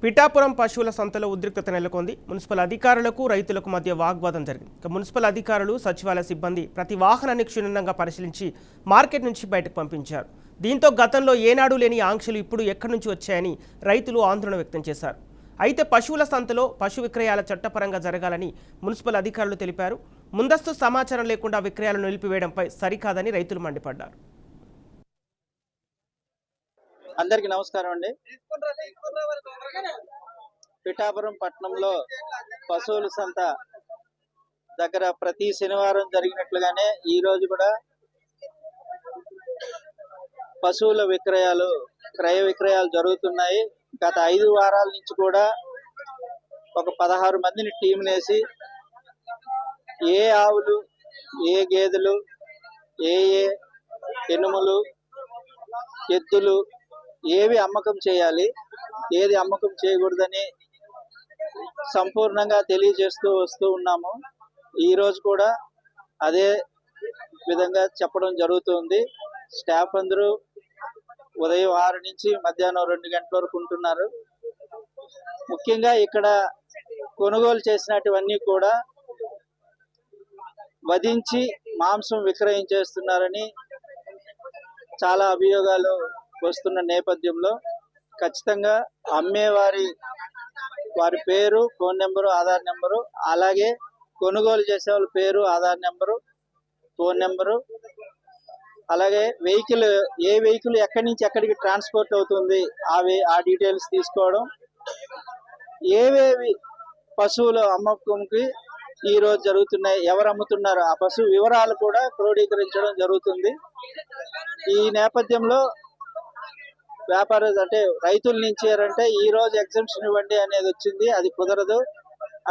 పిఠాపురం పశువుల సంతలో ఉద్రిక్తత నెలకొంది. మున్సిపల్ అధికారులకు రైతులకు మధ్య వాగ్వాదం జరిగింది. మున్సిపల్ అధికారులు సచివాలయ సిబ్బంది ప్రతి వాహనాన్ని క్షుణ్ణంగా పరిశీలించి మార్కెట్ నుంచి బయటకు పంపించారు. దీంతో గతంలో ఏనాడు లేని ఆంక్షలు ఇప్పుడు ఎక్కడి నుంచి వచ్చాయని రైతులు ఆందోళన వ్యక్తం చేశారు. అయితే పశువుల సంతలో పశు విక్రయాల చట్టపరంగా జరగాలని మున్సిపల్ అధికారులు తెలిపారు. ముందస్తు సమాచారం లేకుండా విక్రయాలను నిలిపివేయడంపై సరికాదని రైతులు మండిపడ్డారు. అందరికి నమస్కారం అండి. పిఠాపురం పట్టణంలో పశువుల సంత దగ్గర ప్రతి శనివారం జరిగినట్లుగానే ఈ రోజు కూడా పశువుల క్రయ విక్రయాలు జరుగుతున్నాయి. గత 5 వారాల నుంచి కూడా ఒక 16 మందిని టీంలేసి ఏ ఆవులు, ఏ గేదెలు, ఏ ఎనుములు, ఎద్దులు ఏవి అమ్మకం చేయాలి, ఏది అమ్మకం చేయకూడదని సంపూర్ణంగా తెలియజేస్తూ వస్తూ ఉన్నాము. ఈ రోజు కూడా అదే విధంగా చెప్పడం జరుగుతుంది. స్టాఫ్ అందరూ ఉదయం 6 నుంచి మధ్యాహ్నం 2 గంటల వరకు ఉంటున్నారు. ముఖ్యంగా ఇక్కడ కొనుగోలు చేసినటువన్నీ కూడా వధించి మాంసం విక్రయించేస్తున్నారని చాలా అభియోగాలు వస్తున్న నేపథ్యంలో ఖచ్చితంగా అమ్మేవారి పేరు, ఫోన్ నెంబరు, ఆధార్ నెంబరు, అలాగే కొనుగోలు చేసే వాళ్ళ పేరు, ఆధార్ నెంబరు, ఫోన్ నెంబరు, అలాగే ఏ వెహికల్ ఎక్కడి నుంచి ఎక్కడికి ట్రాన్స్పోర్ట్ అవుతుంది ఆ డీటెయిల్స్ తీసుకోవడం, ఏవేవి పశువుల అమ్మకంకి ఈ రోజు జరుగుతున్నాయి, ఎవరు అమ్ముతున్నారు ఆ పశువు వివరాలు కూడా క్రోడీకరించడం జరుగుతుంది. ఈ నేపథ్యంలో రైతుల నుంచి ఈ రోజు ఎగ్జంప్షన్ ఇవ్వండి అనేది వచ్చింది. అది కుదరదు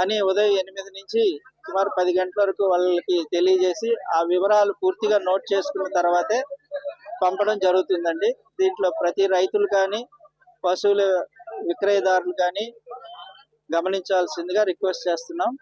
అని ఉదయం 8 నుంచి సుమారు 10 గంటల వరకు వాళ్ళకి తెలియజేసి ఆ వివరాలు పూర్తిగా నోట్ చేసుకున్న తర్వాతే పంపడం జరుగుతుందండి. దీంట్లో ప్రతి రైతులు కానీ పశువుల విక్రయదారులు కానీ గమనించాల్సిందిగా రిక్వెస్ట్ చేస్తున్నాం.